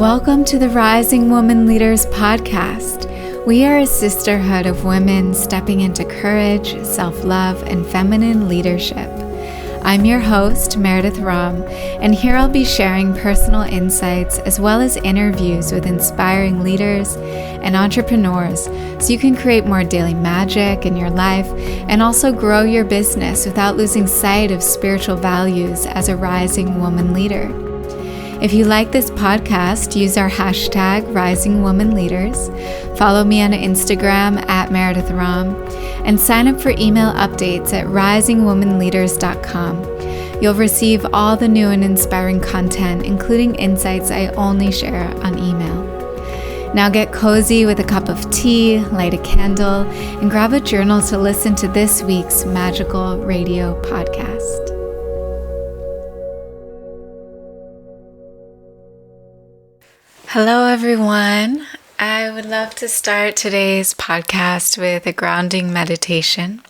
Welcome to the Rising Woman Leaders podcast. We are a sisterhood of women stepping into courage, self-love, and feminine leadership. I'm your host, Meredith Rom, and here I'll be sharing personal insights as well as interviews with inspiring leaders and entrepreneurs so you can create more daily magic in your life and also grow your business without losing sight of spiritual values as a rising woman leader. If you like this podcast, use our hashtag Rising Woman Leaders, follow me on Instagram at Meredith Rom, and sign up for email updates at risingwomanleaders.com. You'll receive all the new and inspiring content, including insights I only share on email. Now get cozy with a cup of tea, light a candle, and grab a journal to listen to this week's magical radio podcast. Hello, everyone. I would love to start today's podcast with a grounding meditation.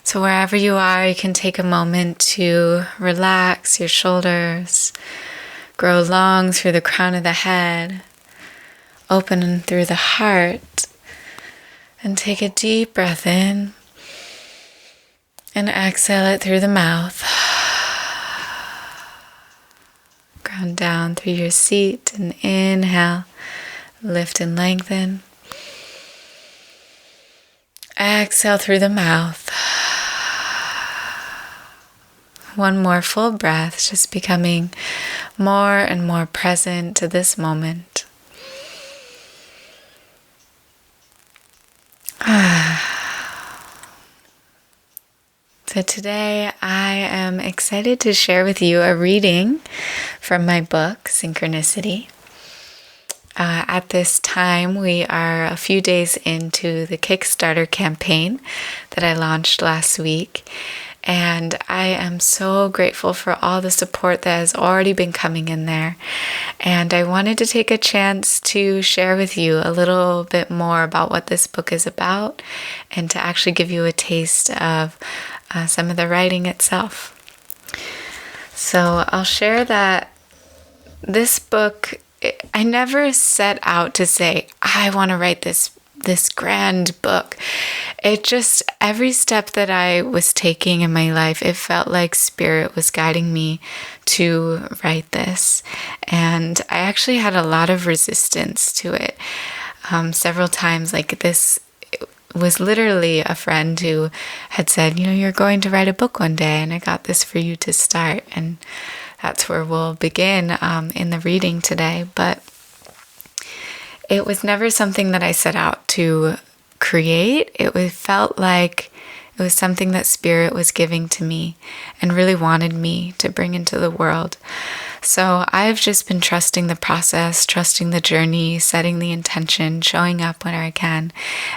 So wherever you are, you can take a moment to relax your shoulders, grow long through the crown of the head, open through the heart, and take a deep breath in and exhale it through the mouth. Ground down through your seat and inhale, lift and lengthen. Exhale through the mouth. One more full breath, just becoming more and more present to this moment. So today I am excited to share with you a reading from my book, Synchronicity. At this time, we are a few days into the Kickstarter campaign that I launched last week. And I am so grateful for all the support that has already been coming in there. And I wanted to take a chance to share with you a little bit more about what this book is about and to actually give you a taste of some of the writing itself. So I'll share that this book, I never set out to say, I want to write this grand book. It just, every step that I was taking in my life, it felt like Spirit was guiding me to write this. And I actually had a lot of resistance to it. Several times, like this was literally a friend who had said, you're going to write a book one day, and I got this for you to start. And that's where we'll begin in the reading today. But it was never something that I set out to create. It felt like it was something that Spirit was giving to me and really wanted me to bring into the world. So I've just been trusting the process, trusting the journey, setting the intention, showing up when I can,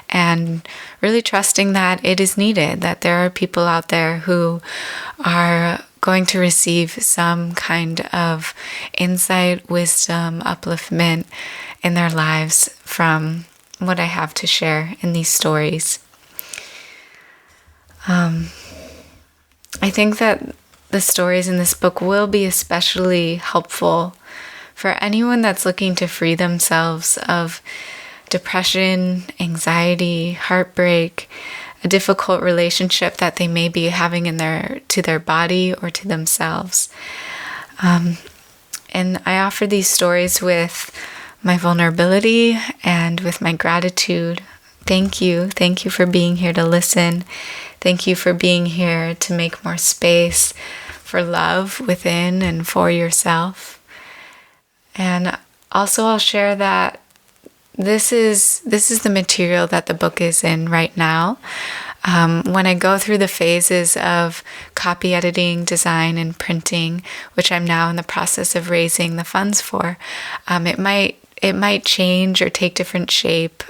and really trusting that it is needed, that there are people out there who are going to receive some kind of insight, wisdom, upliftment in their lives from what I have to share in these stories. I think that the stories in this book will be especially helpful for anyone that's looking to free themselves of depression, anxiety, heartbreak, a difficult relationship that they may be having to their body or to themselves. And I offer these stories with my vulnerability and with my gratitude. Thank you. Thank you for being here to listen. Thank you for being here to make more space for love within and for yourself. And also I'll share that this is the material that the book is in right now. When I go through the phases of copy editing, design, and printing, which I'm now in the process of raising the funds for, it might change or take different shape.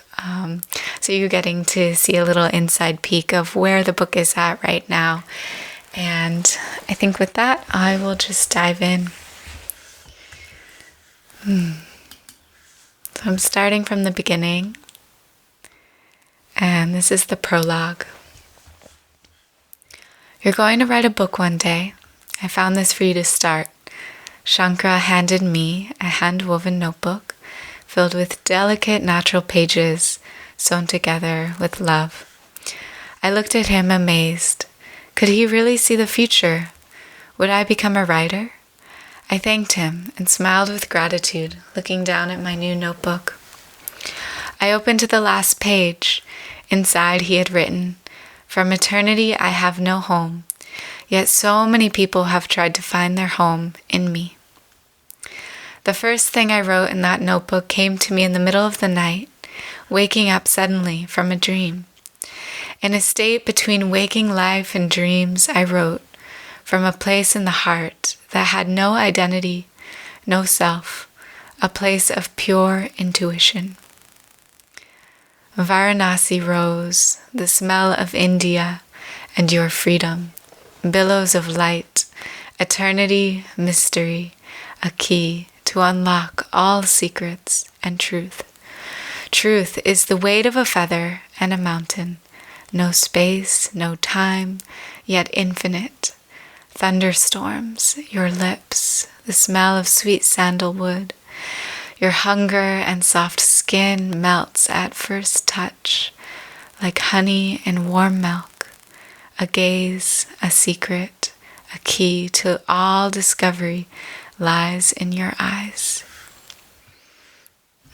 So you're getting to see a little inside peek of where the book is at right now. And I think with that, I will just dive in. So I'm starting from the beginning. And this is the prologue. You're going to write a book one day. I found this for you to start. Shankara handed me a hand-woven notebook filled with delicate natural pages sewn together with love. I looked at him amazed. Could he really see the future? Would I become a writer? I thanked him and smiled with gratitude, looking down at my new notebook. I opened to the last page. Inside he had written, "From eternity I have no home, yet so many people have tried to find their home in me." The first thing I wrote in that notebook came to me in the middle of the night, waking up suddenly from a dream. In a state between waking life and dreams, I wrote from a place in the heart that had no identity, no self, a place of pure intuition. Varanasi rose, the smell of India and your freedom, billows of light, eternity, mystery, a key to unlock all secrets and truth. Truth is the weight of a feather and a mountain, no space, no time, yet infinite. Thunderstorms, your lips, the smell of sweet sandalwood, your hunger and soft skin melts at first touch, like honey in warm milk, a gaze, a secret, a key to all discovery lies in your eyes.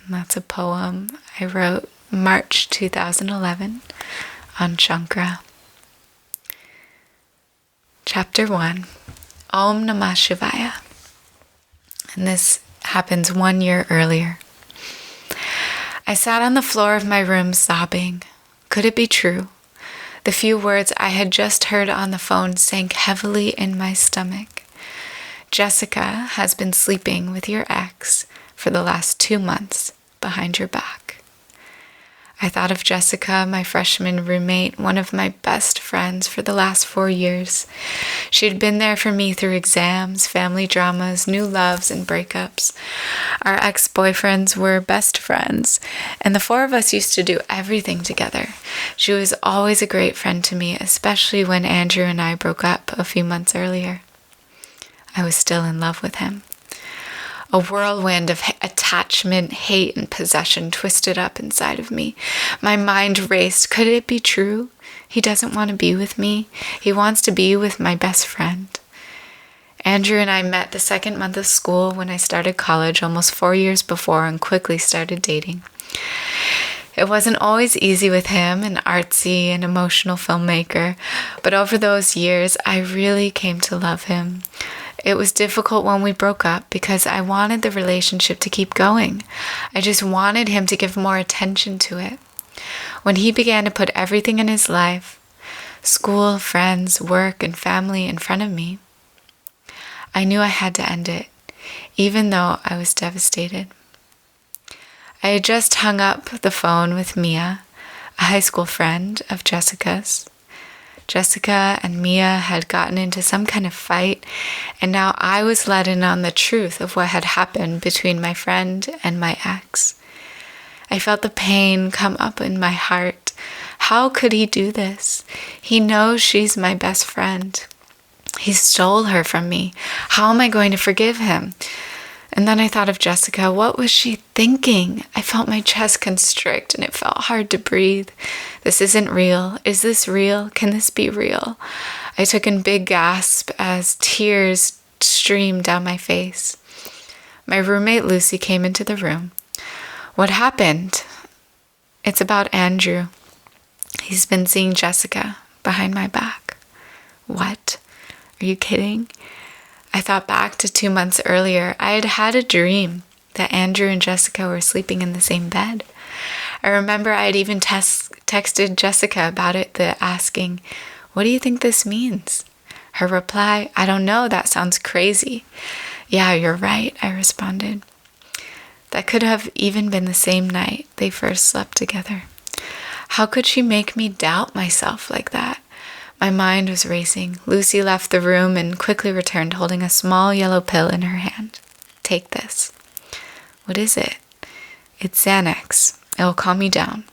And that's a poem I wrote March 2011 on Shankara. Chapter 1, Om Namah Shivaya. And this happens 1 year earlier. I sat on the floor of my room sobbing. Could it be true? The few words I had just heard on the phone sank heavily in my stomach. Jessica has been sleeping with your ex for the last 2 months behind your back. I thought of Jessica, my freshman roommate, one of my best friends for the last 4 years. She'd been there for me through exams, family dramas, new loves, and breakups. Our ex-boyfriends were best friends, and the 4 of us used to do everything together. She was always a great friend to me, especially when Andrew and I broke up a few months earlier. I was still in love with him. A whirlwind of attachment, hate, and possession twisted up inside of me. My mind raced. Could it be true? He doesn't want to be with me. He wants to be with my best friend. Andrew and I met the second month of school when I started college almost 4 years before and quickly started dating. It wasn't always easy with him, an artsy and emotional filmmaker, but over those years, I really came to love him. It was difficult when we broke up because I wanted the relationship to keep going. I just wanted him to give more attention to it. When he began to put everything in his life, school, friends, work, and family in front of me, I knew I had to end it, even though I was devastated. I had just hung up the phone with Mia, a high school friend of Jessica's. Jessica and Mia had gotten into some kind of fight, and now I was let in on the truth of what had happened between my friend and my ex. I felt the pain come up in my heart. How could he do this? He knows she's my best friend. He stole her from me. How am I going to forgive him? And then I thought of Jessica. What was she thinking? I felt my chest constrict and it felt hard to breathe. This isn't real. Is this real? Can this be real? I took in big gasps as tears streamed down my face. My roommate Lucy came into the room. What happened? It's about Andrew. He's been seeing Jessica behind my back. What? Are you kidding? I thought back to 2 months earlier. I had had a dream that Andrew and Jessica were sleeping in the same bed. I remember I had even texted Jessica about it, asking, "What do you think this means?" Her reply, "I don't know, that sounds crazy." "Yeah, you're right," I responded. That could have even been the same night they first slept together. How could she make me doubt myself like that? My mind was racing. Lucy left the room and quickly returned holding a small yellow pill in her hand. "Take this." "What is it?" "It's Xanax. It'll calm me down.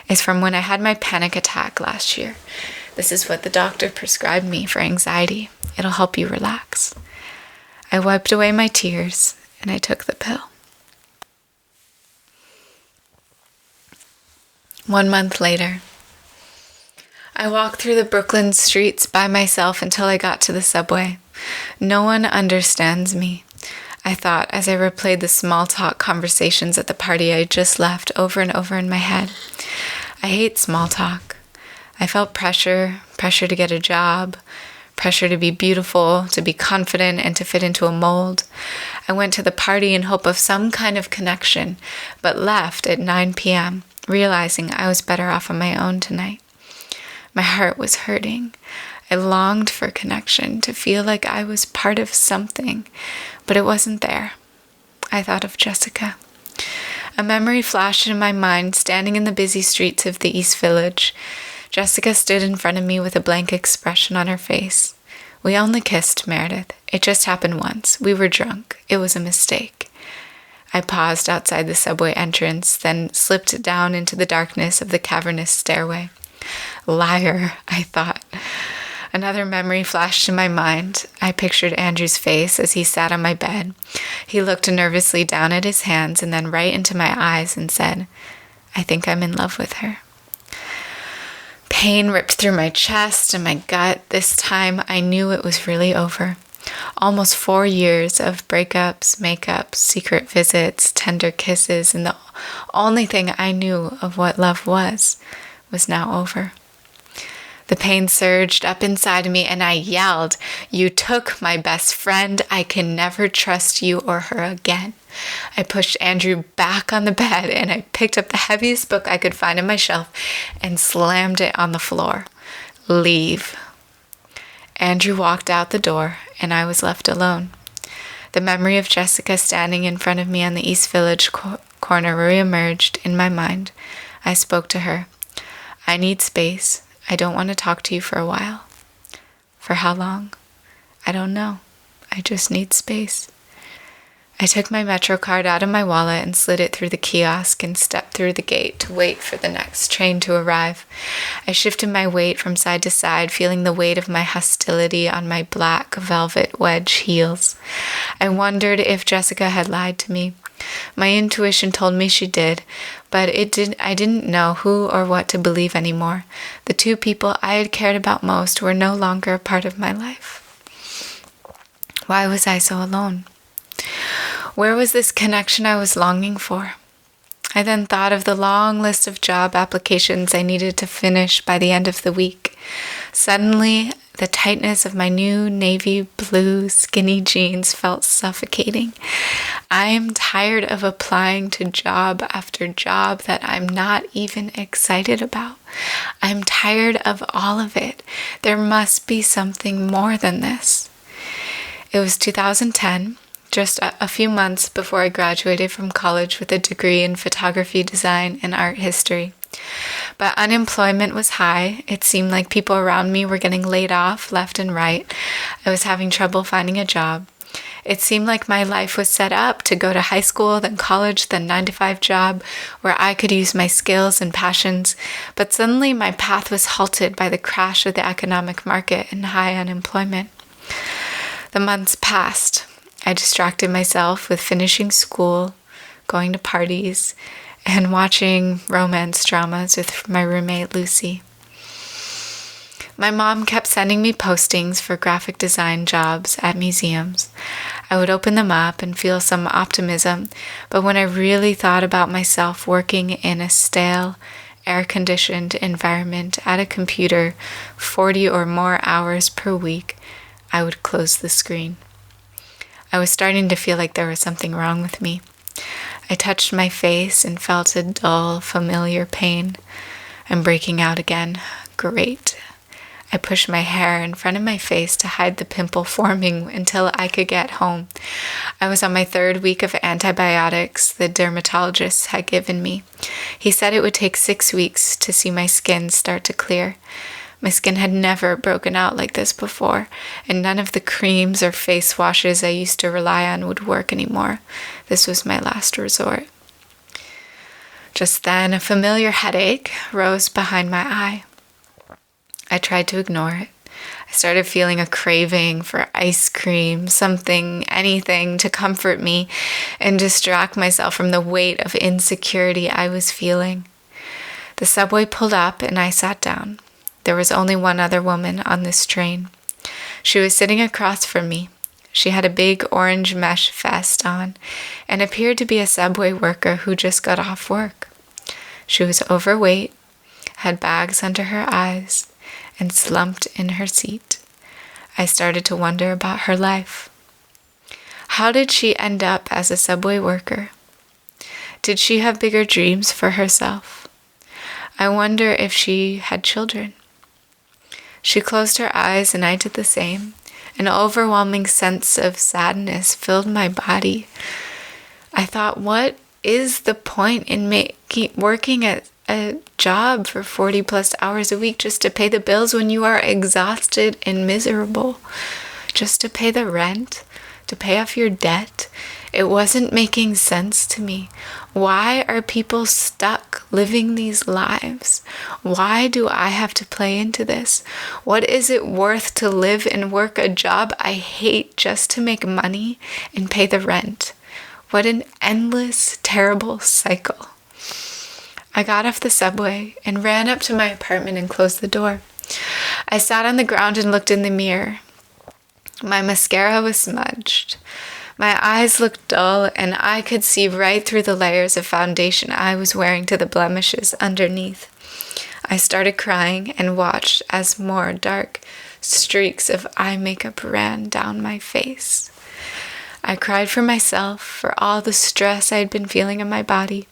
It's from when I had my panic attack last year. This is what the doctor prescribed me for anxiety. It'll help you relax." I wiped away my tears and I took the pill. 1 month later, I walked through the Brooklyn streets by myself until I got to the subway. No one understands me, I thought as I replayed the small talk conversations at the party I just left over and over in my head. I hate small talk. I felt pressure to get a job, pressure to be beautiful, to be confident, and to fit into a mold. I went to the party in hope of some kind of connection, but left at 9 p.m., realizing I was better off on my own tonight. My heart was hurting. I longed for connection, to feel like I was part of something, but it wasn't there. I thought of Jessica. A memory flashed in my mind, standing in the busy streets of the East Village. Jessica stood in front of me with a blank expression on her face. We only kissed, Meredith. It just happened once. We were drunk. It was a mistake. I paused outside the subway entrance, then slipped down into the darkness of the cavernous stairway. Liar, I thought. Another memory flashed in my mind. I pictured Andrew's face as he sat on my bed. He looked nervously down at his hands and then right into my eyes and said, "I think I'm in love with her." Pain ripped through my chest and my gut. This time I knew it was really over. Almost 4 years of breakups, makeups, secret visits, tender kisses, and the only thing I knew of what love was now over. The pain surged up inside me and I yelled, "You took my best friend. I can never trust you or her again." I pushed Andrew back on the bed and I picked up the heaviest book I could find on my shelf and slammed it on the floor. Leave. Andrew walked out the door and I was left alone. The memory of Jessica standing in front of me on the East Village corner reemerged in my mind. I spoke to her. "I need space. I don't want to talk to you for a while." "For how long?" "I don't know. I just need space." I took my Metro card out of my wallet and slid it through the kiosk and stepped through the gate to wait for the next train to arrive. I shifted my weight from side to side, feeling the weight of my hostility on my black velvet wedge heels. I wondered if Jessica had lied to me. My intuition told me she did, but I didn't know who or what to believe anymore. The two people I had cared about most were no longer a part of my life. Why was I so alone? Where was this connection I was longing for? I then thought of the long list of job applications I needed to finish by the end of the week. Suddenly, the tightness of my new navy blue skinny jeans felt suffocating. I am tired of applying to job after job that I'm not even excited about. I'm tired of all of it. There must be something more than this. It was 2010. Just a few months before I graduated from college with a degree in photography design and art history. But unemployment was high. It seemed like people around me were getting laid off left and right. I was having trouble finding a job. It seemed like my life was set up to go to high school, then college, then 9-to-5 job where I could use my skills and passions. But suddenly my path was halted by the crash of the economic market and high unemployment. The months passed. I distracted myself with finishing school, going to parties, and watching romance dramas with my roommate Lucy. My mom kept sending me postings for graphic design jobs at museums. I would open them up and feel some optimism, but when I really thought about myself working in a stale, air-conditioned environment at a computer 40 or more hours per week, I would close the screen. I was starting to feel like there was something wrong with me. I touched my face and felt a dull, familiar pain. I'm breaking out again. Great. I pushed my hair in front of my face to hide the pimple forming until I could get home. I was on my 3rd week of antibiotics the dermatologist had given me. He said it would take 6 weeks to see my skin start to clear. My skin had never broken out like this before, and none of the creams or face washes I used to rely on would work anymore. This was my last resort. Just then, a familiar headache rose behind my eye. I tried to ignore it. I started feeling a craving for ice cream, something, anything to comfort me and distract myself from the weight of insecurity I was feeling. The subway pulled up and I sat down. There was only one other woman on this train. She was sitting across from me. She had a big orange mesh vest on and appeared to be a subway worker who just got off work. She was overweight, had bags under her eyes, and slumped in her seat. I started to wonder about her life. How did she end up as a subway worker? Did she have bigger dreams for herself? I wonder if she had children. She closed her eyes and I did the same. An overwhelming sense of sadness filled my body. I thought, what is the point in working at a job for 40 plus hours a week just to pay the bills when you are exhausted and miserable? Just to pay the rent? To pay off your debt? It wasn't making sense to me. Why are people stuck living these lives? Why do I have to play into this? What is it worth to live and work a job I hate just to make money and pay the rent? What an endless, terrible cycle. I got off the subway and ran up to my apartment and closed the door. I sat on the ground and looked in the mirror. My mascara was smudged. My eyes looked dull, and I could see right through the layers of foundation I was wearing to the blemishes underneath. I started crying and watched as more dark streaks of eye makeup ran down my face. I cried for myself, for all the stress I had been feeling in my body.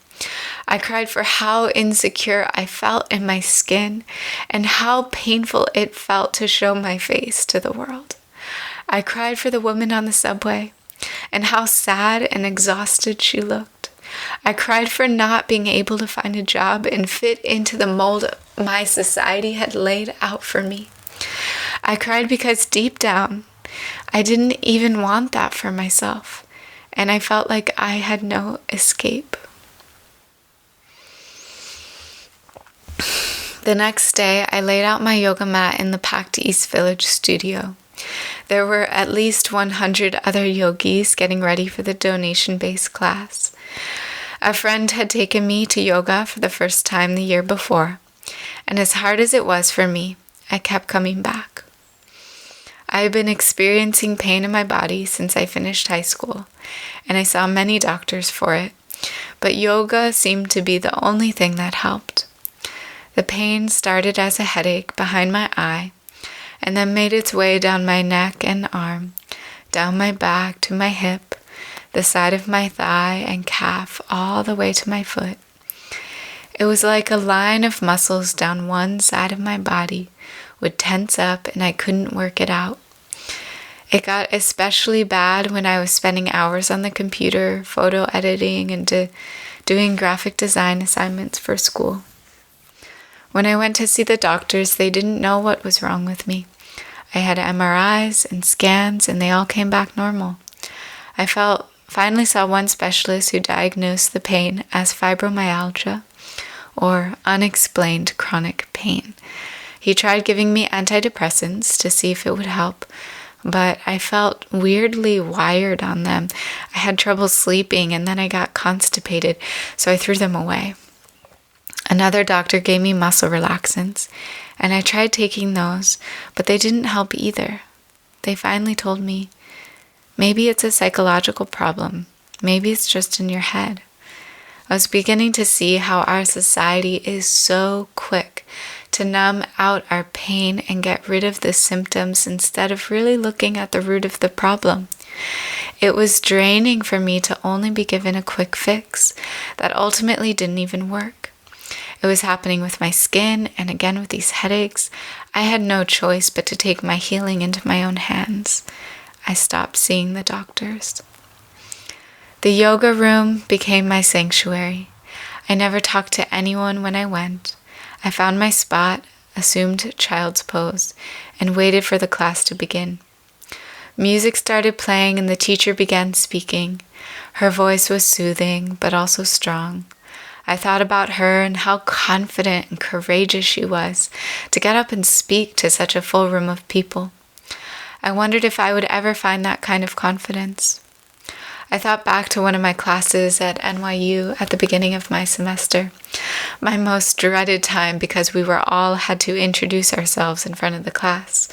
I cried for how insecure I felt in my skin and how painful it felt to show my face to the world. I cried for the woman on the subway and how sad and exhausted she looked. I cried for not being able to find a job and fit into the mold my society had laid out for me. I cried because deep down, I didn't even want that for myself, and I felt like I had no escape. The next day, I laid out my yoga mat in the packed East Village studio. There were at least 100 other yogis getting ready for the donation-based class. A friend had taken me to yoga for the first time the year before, and as hard as it was for me, I kept coming back. I had been experiencing pain in my body since I finished high school, and I saw many doctors for it, but yoga seemed to be the only thing that helped. The pain started as a headache behind my eye, and then made its way down my neck and arm, down my back to my hip, the side of my thigh and calf, all the way to my foot. It was like a line of muscles down one side of my body would tense up and I couldn't work it out. It got especially bad when I was spending hours on the computer, photo editing, and doing graphic design assignments for school. When I went to see the doctors, they didn't know what was wrong with me. I had MRIs and scans, and they all came back normal. I finally saw one specialist who diagnosed the pain as fibromyalgia, or unexplained chronic pain. He tried giving me antidepressants to see if it would help, but I felt weirdly wired on them. I had trouble sleeping, and then I got constipated, so I threw them away. Another doctor gave me muscle relaxants, and I tried taking those, but they didn't help either. They finally told me, maybe it's a psychological problem. Maybe it's just in your head. I was beginning to see how our society is so quick to numb out our pain and get rid of the symptoms instead of really looking at the root of the problem. It was draining for me to only be given a quick fix that ultimately didn't even work. It was happening with my skin, and again with these headaches. I had no choice but to take my healing into my own hands. I stopped seeing the doctors. The yoga room became my sanctuary. I never talked to anyone when I went. I found my spot, assumed child's pose, and waited for the class to begin. Music started playing and the teacher began speaking. Her voice was soothing, but also strong. I thought about her and how confident and courageous she was to get up and speak to such a full room of people. I wondered if I would ever find that kind of confidence. I thought back to one of my classes at NYU at the beginning of my semester, my most dreaded time because we were all had to introduce ourselves in front of the class.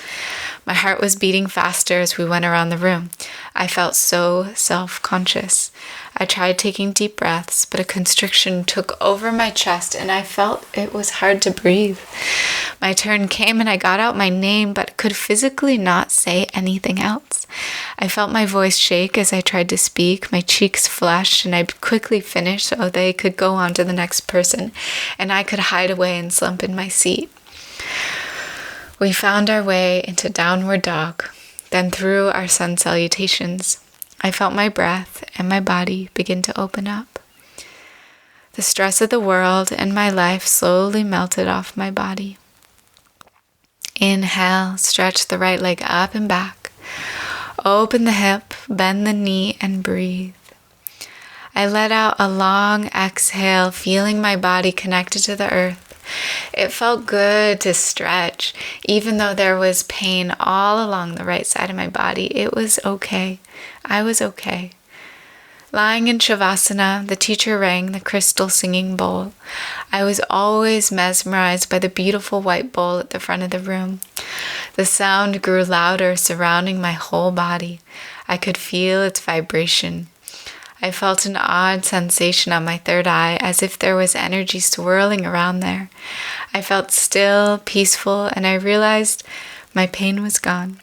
My heart was beating faster as we went around the room. I felt so self-conscious. I tried taking deep breaths, but a constriction took over my chest and I felt it was hard to breathe. My turn came and I got out my name, but could physically not say anything else. I felt my voice shake as I tried to speak. My cheeks flushed and I quickly finished so they could go on to the next person and I could hide away and slump in my seat. We found our way into downward dog, then through our sun salutations. I felt my breath and my body begin to open up. The stress of the world and my life slowly melted off my body. Inhale, stretch the right leg up and back. Open the hip, bend the knee, and breathe. I let out a long exhale, feeling my body connected to the earth. It felt good to stretch, even though there was pain all along the right side of my body. It was okay. I was okay. Lying in Shavasana, the teacher rang the crystal singing bowl. I was always mesmerized by the beautiful white bowl at the front of the room. The sound grew louder, surrounding my whole body. I could feel its vibration. I felt an odd sensation on my third eye, as if there was energy swirling around there. I felt still, peaceful, and I realized my pain was gone.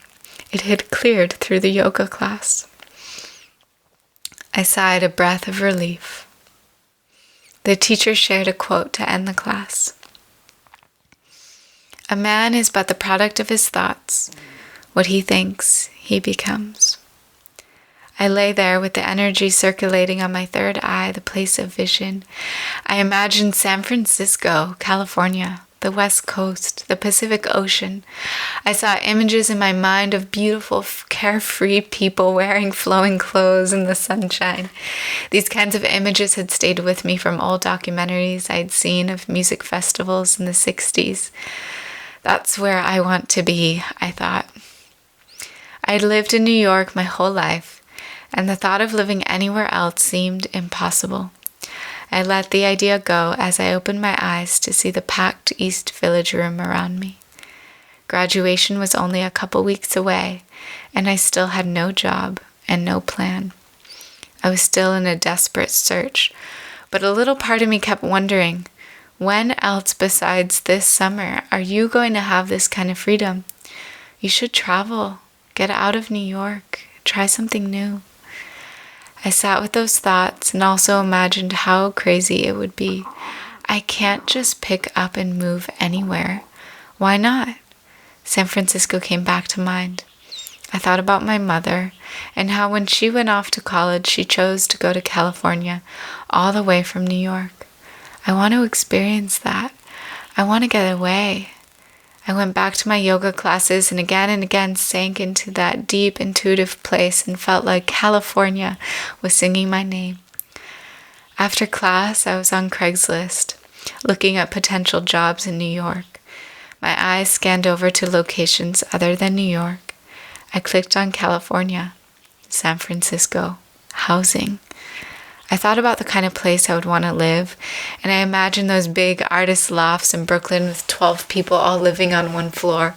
It had cleared through the yoga class. I sighed a breath of relief. The teacher shared a quote to end the class. "A man is but the product of his thoughts. What he thinks, he becomes." I lay there with the energy circulating on my third eye, the place of vision. I imagined San Francisco, California, the West Coast, the Pacific Ocean. I saw images in my mind of beautiful, carefree people wearing flowing clothes in the sunshine. These kinds of images had stayed with me from old documentaries I'd seen of music festivals in the 60s. That's where I want to be, I thought. I'd lived in New York my whole life, and the thought of living anywhere else seemed impossible. I let the idea go as I opened my eyes to see the packed East Village room around me. Graduation was only a couple weeks away, and I still had no job and no plan. I was still in a desperate search, but a little part of me kept wondering, when else besides this summer are you going to have this kind of freedom? You should travel, get out of New York, try something new. I sat with those thoughts and also imagined how crazy it would be. I can't just pick up and move anywhere. Why not? San Francisco came back to mind. I thought about my mother and how when she went off to college, she chose to go to California all the way from New York. I want to experience that. I want to get away. I went back to my yoga classes and again sank into that deep intuitive place and felt like California was singing my name. After class, I was on Craigslist, looking at potential jobs in New York. My eyes scanned over to locations other than New York. I clicked on California, San Francisco, housing. I thought about the kind of place I would want to live, and I imagined those big artist lofts in Brooklyn with 12 people all living on one floor.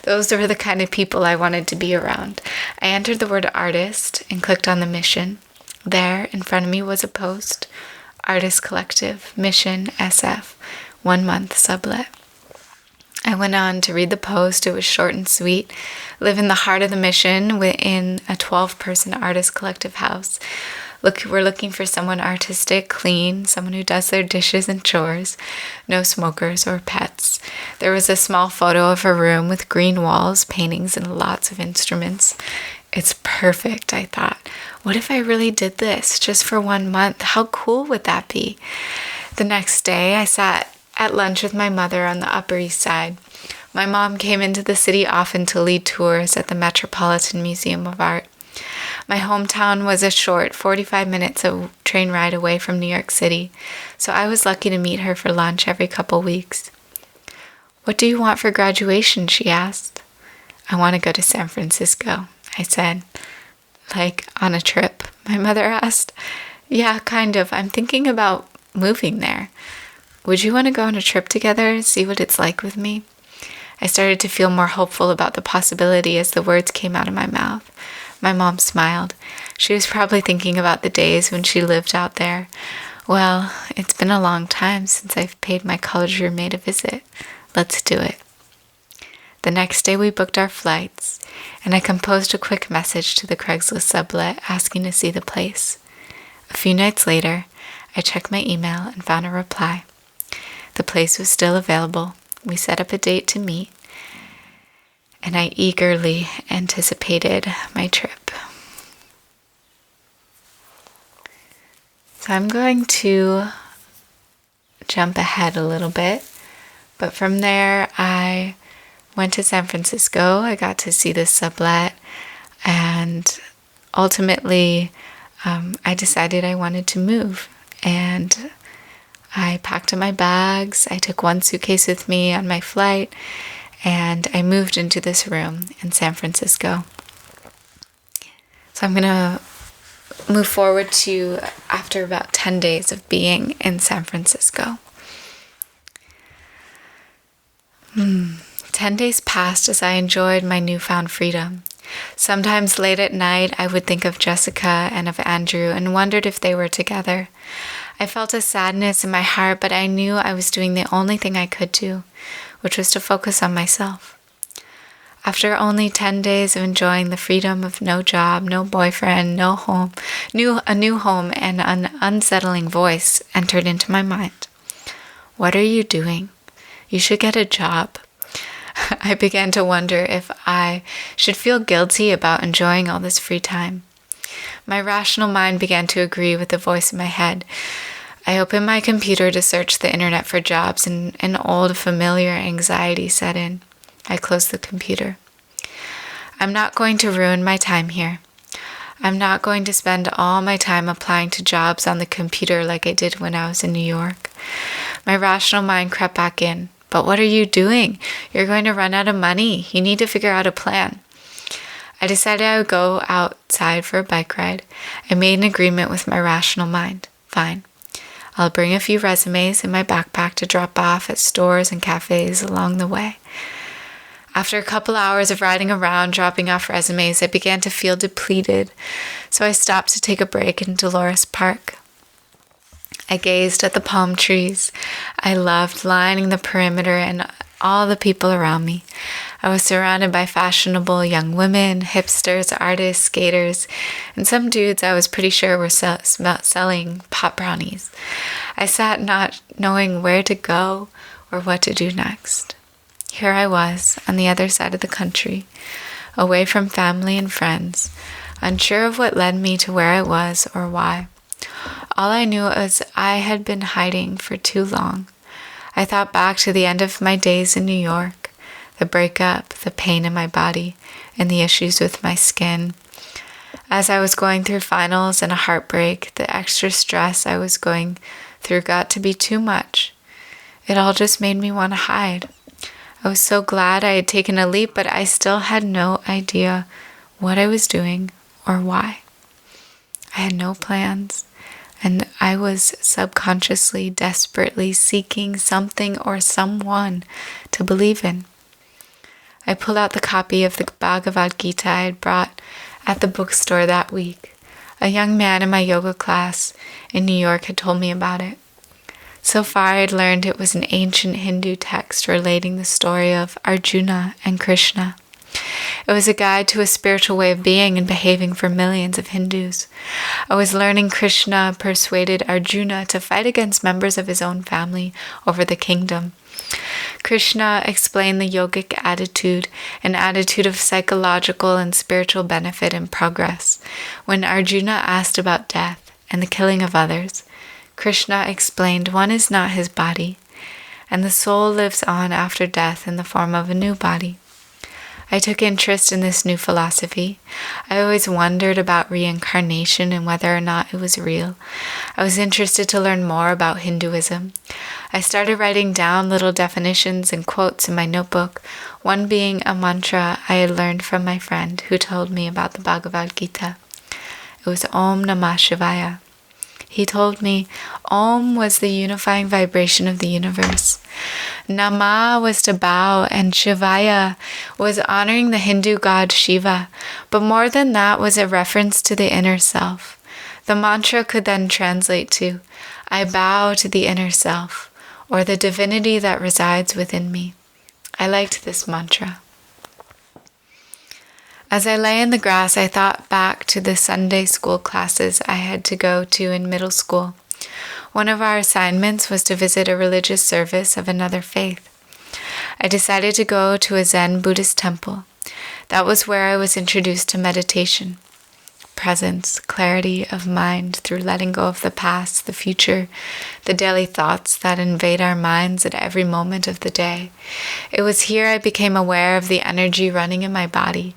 Those were the kind of people I wanted to be around. I entered the word artist and clicked on the mission. There, in front of me, was a post. Artist Collective, Mission, SF, 1 month sublet. I went on to read the post. It was short and sweet. Live in the heart of the mission within a 12-person artist collective house. We're looking for someone artistic, clean, someone who does their dishes and chores, no smokers or pets. There was a small photo of a room with green walls, paintings, and lots of instruments. It's perfect, I thought. What if I really did this just for 1 month? How cool would that be? The next day, I sat at lunch with my mother on the Upper East Side. My mom came into the city often to lead tours at the Metropolitan Museum of Art. My hometown was a short 45 minutes of train ride away from New York City, so I was lucky to meet her for lunch every couple weeks. "What do you want for graduation?" she asked. "I want to go to San Francisco," I said. "Like on a trip?" my mother asked. "Yeah, kind of. I'm thinking about moving there. Would you want to go on a trip together, see what it's like with me?" I started to feel more hopeful about the possibility as the words came out of my mouth. My mom smiled. She was probably thinking about the days when she lived out there. "Well, it's been a long time since I've paid my college roommate a visit. Let's do it." The next day we booked our flights, and I composed a quick message to the Craigslist sublet asking to see the place. A few nights later, I checked my email and found a reply. The place was still available. We set up a date to meet, and I eagerly anticipated my trip. So I'm going to jump ahead a little bit, but from there I went to San Francisco. I got to see the sublet, and ultimately I decided I wanted to move, and I packed up my bags. I took one suitcase with me on my flight, and I moved into this room in San Francisco. So I'm going to move forward to after about 10 days of being in San Francisco. 10 days passed as I enjoyed my newfound freedom. Sometimes late at night, I would think of Jessica and of Andrew and wondered if they were together. I felt a sadness in my heart, but I knew I was doing the only thing I could do, which was to focus on myself. After only 10 days of enjoying the freedom of no job, no boyfriend, no home, a new home, and an unsettling voice entered into my mind. "What are you doing? You should get a job." I began to wonder if I should feel guilty about enjoying all this free time. My rational mind began to agree with the voice in my head. I opened my computer to search the internet for jobs, and an old familiar anxiety set in. I closed the computer. I'm not going to ruin my time here. I'm not going to spend all my time applying to jobs on the computer like I did when I was in New York. My rational mind crept back in. "But what are you doing? You're going to run out of money. You need to figure out a plan." I decided I would go outside for a bike ride. I made an agreement with my rational mind. Fine. I'll bring a few resumes in my backpack to drop off at stores and cafes along the way. After a couple hours of riding around dropping off resumes, I began to feel depleted, so I stopped to take a break in Dolores Park. I gazed at the palm trees I loved lining the perimeter and all the people around me. I was surrounded by fashionable young women, hipsters, artists, skaters, and some dudes I was pretty sure were selling pot brownies. I sat not knowing where to go or what to do next. Here I was on the other side of the country, away from family and friends, unsure of what led me to where I was or why. All I knew was I had been hiding for too long. I thought back to the end of my days in New York, the breakup, the pain in my body, and the issues with my skin. As I was going through finals and a heartbreak, the extra stress I was going through got to be too much. It all just made me want to hide. I was so glad I had taken a leap, but I still had no idea what I was doing or why. I had no plans, and I was subconsciously, desperately seeking something or someone to believe in. I pulled out the copy of the Bhagavad Gita I had brought at the bookstore that week. A young man in my yoga class in New York had told me about it. So far, I had learned it was an ancient Hindu text relating the story of Arjuna and Krishna. It was a guide to a spiritual way of being and behaving for millions of Hindus. I was learning Krishna persuaded Arjuna to fight against members of his own family over the kingdom. Krishna explained the yogic attitude, an attitude of psychological and spiritual benefit and progress. When Arjuna asked about death and the killing of others, Krishna explained one is not his body, and the soul lives on after death in the form of a new body. I took interest in this new philosophy. I always wondered about reincarnation and whether or not it was real. I was interested to learn more about Hinduism. I started writing down little definitions and quotes in my notebook, one being a mantra I had learned from my friend who told me about the Bhagavad Gita. It was Om Namah Shivaya. He told me Om was the unifying vibration of the universe. Nama was to bow, and Shivaya was honoring the Hindu god Shiva, but more than that was a reference to the inner self. The mantra could then translate to, I bow to the inner self, or the divinity that resides within me. I liked this mantra. As I lay in the grass, I thought back to the Sunday school classes I had to go to in middle school. One of our assignments was to visit a religious service of another faith. I decided to go to a Zen Buddhist temple. That was where I was introduced to meditation. Presence, clarity of mind through letting go of the past, the future, the daily thoughts that invade our minds at every moment of the day. It was here I became aware of the energy running in my body.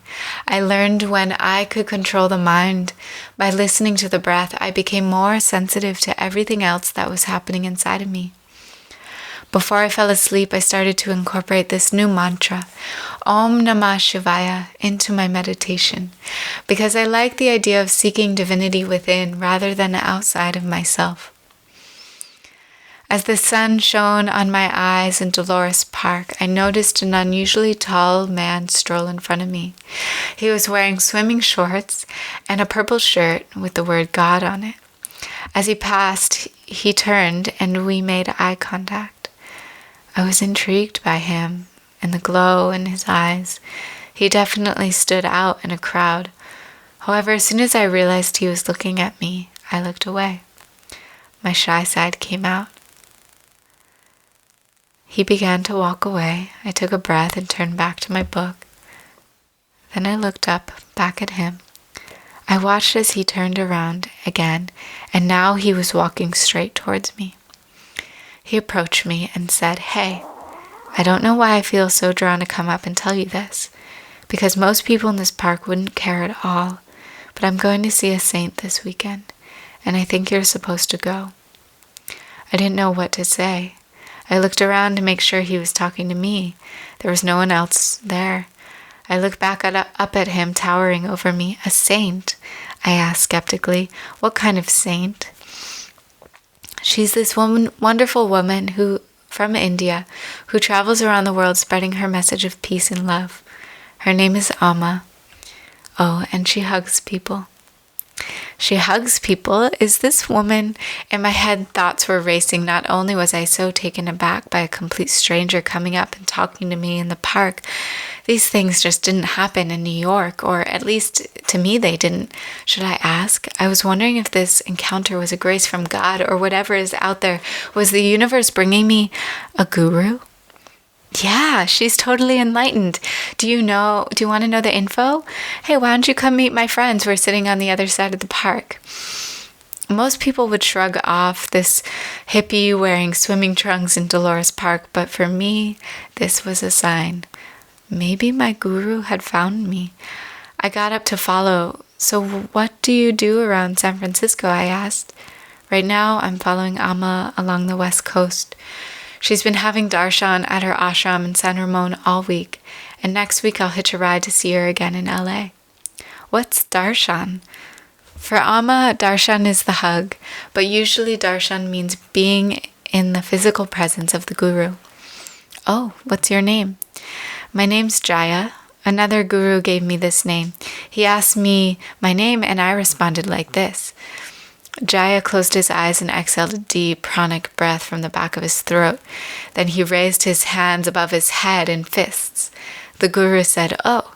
I learned when I could control the mind. By listening to the breath, I became more sensitive to everything else that was happening inside of me. Before I fell asleep, I started to incorporate this new mantra, Om Namah Shivaya, into my meditation, because I like the idea of seeking divinity within rather than outside of myself. As the sun shone on my eyes in Dolores Park, I noticed an unusually tall man stroll in front of me. He was wearing swimming shorts and a purple shirt with the word God on it. As he passed, he turned and we made eye contact. I was intrigued by him and the glow in his eyes. He definitely stood out in a crowd. However, as soon as I realized he was looking at me, I looked away. My shy side came out. He began to walk away. I took a breath and turned back to my book. Then I looked up, back at him. I watched as he turned around again, and now he was walking straight towards me. He approached me and said, Hey, I don't know why I feel so drawn to come up and tell you this, because most people in this park wouldn't care at all, but I'm going to see a saint this weekend, and I think you're supposed to go. I didn't know what to say. I looked around to make sure he was talking to me. There was no one else there. I looked back up at him towering over me. A saint? I asked skeptically. What kind of saint? She's this wonderful woman from India who travels around the world spreading her message of peace and love. Her name is Amma. Oh, and she hugs people. She hugs people? Is this woman? In my head, thoughts were racing. Not only was I so taken aback by a complete stranger coming up and talking to me in the park, these things just didn't happen in New York, or at least to me they didn't. Should I ask? I was wondering if this encounter was a grace from God or whatever is out there. Was the universe bringing me a guru? Yeah, she's totally enlightened. Do you want to know the info? Hey, why don't you come meet my friends? We're sitting on the other side of the park. Most people would shrug off this hippie wearing swimming trunks in Dolores Park, but for me, this was a sign. Maybe my guru had found me. I got up to follow. So what do you do around San Francisco? I asked. Right now, I'm following Amma along the West Coast. She's been having darshan at her ashram in San Ramon all week, and next week I'll hitch a ride to see her again in LA. What's darshan? For Amma, darshan is the hug, but usually darshan means being in the physical presence of the guru. Oh, what's your name? My name's Jaya. Another guru gave me this name. He asked me my name, and I responded like this. Jaya closed his eyes and exhaled a deep pranic breath from the back of his throat. Then he raised his hands above his head in fists. The guru said, Oh,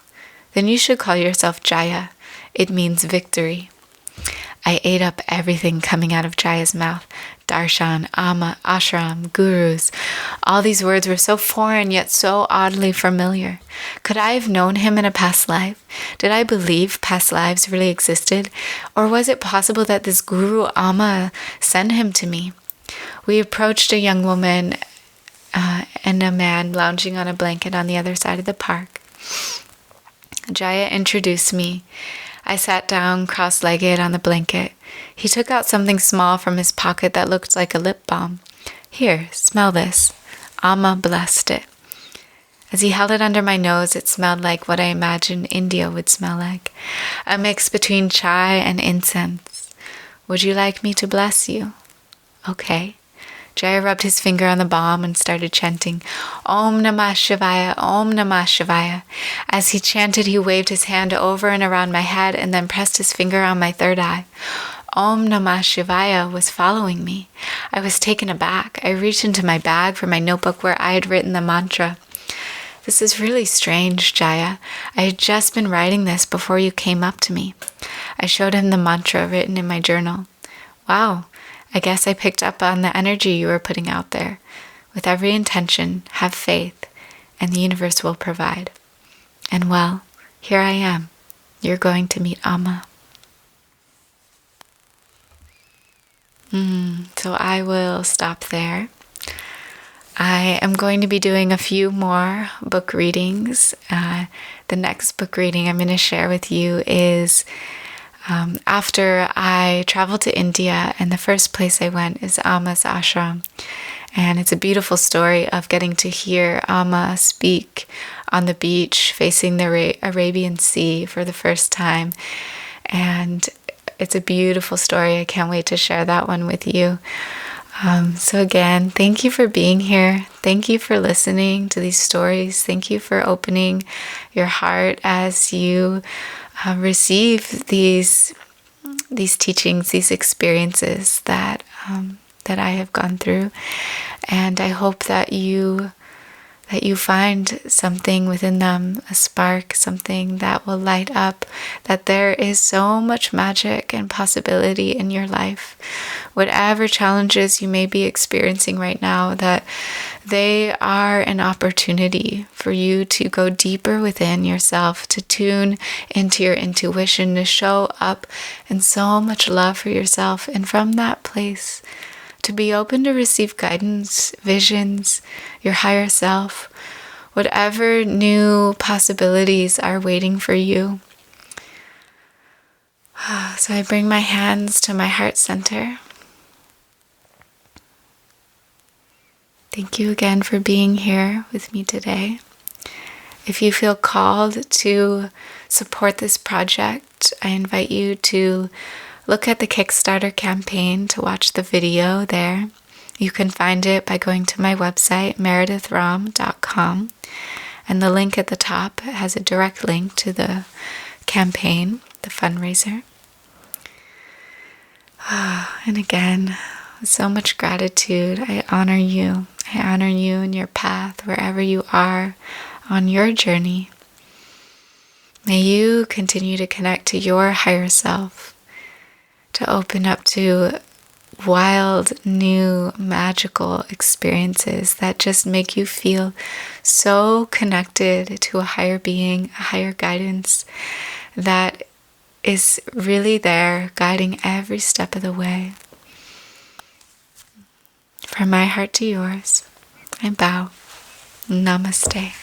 then you should call yourself Jaya. It means victory. I ate up everything coming out of Jaya's mouth. Darshan, Amma, ashram, gurus. All these words were so foreign yet so oddly familiar. Could I have known him in a past life? Did I believe past lives really existed? Or was it possible that this guru Amma sent him to me? We approached a young woman and a man lounging on a blanket on the other side of the park. Jaya introduced me. I sat down cross-legged on the blanket. He took out something small from his pocket that looked like a lip balm. Here, smell this. Amma blessed it. As he held it under my nose, it smelled like what I imagined India would smell like, a mix between chai and incense. Would you like me to bless you? Okay. Jaya rubbed his finger on the balm and started chanting, Om Namah Shivaya, Om Namah Shivaya. As he chanted, he waved his hand over and around my head and then pressed his finger on my third eye. Om Namah Shivaya was following me. I was taken aback. I reached into my bag for my notebook where I had written the mantra. This is really strange, Jaya. I had just been writing this before you came up to me. I showed him the mantra written in my journal. Wow, I guess I picked up on the energy you were putting out there. With every intention, have faith, and the universe will provide. And well, here I am. You're going to meet Amma. So I will stop there. I am going to be doing a few more book readings. The next book reading I'm going to share with you is after I traveled to India, and the first place I went is Amma's ashram. And it's a beautiful story of getting to hear Amma speak on the beach facing the Arabian Sea for the first time. And it's a beautiful story. I can't wait to share that one with you. So again, thank you for being here. Thank you for listening to these stories. Thank you for opening your heart as you receive these teachings, these experiences that I have gone through. And I hope that you find something within them, a spark, something that will light up, that there is so much magic and possibility in your life. Whatever challenges you may be experiencing right now, that they are an opportunity for you to go deeper within yourself, to tune into your intuition, to show up in so much love for yourself. And from that place, to be open to receive guidance, visions, your higher self, whatever new possibilities are waiting for you. So I bring my hands to my heart center. Thank you again for being here with me today. If you feel called to support this project, I invite you to look at the Kickstarter campaign to watch the video there. You can find it by going to my website, meredithrom.com. And the link at the top has a direct link to the campaign, the fundraiser. And again, with so much gratitude, I honor you. I honor you in your path, wherever you are on your journey. May you continue to connect to your higher self, to open up to wild, new, magical experiences that just make you feel so connected to a higher being, a higher guidance that is really there guiding every step of the way. From my heart to yours, I bow. Namaste.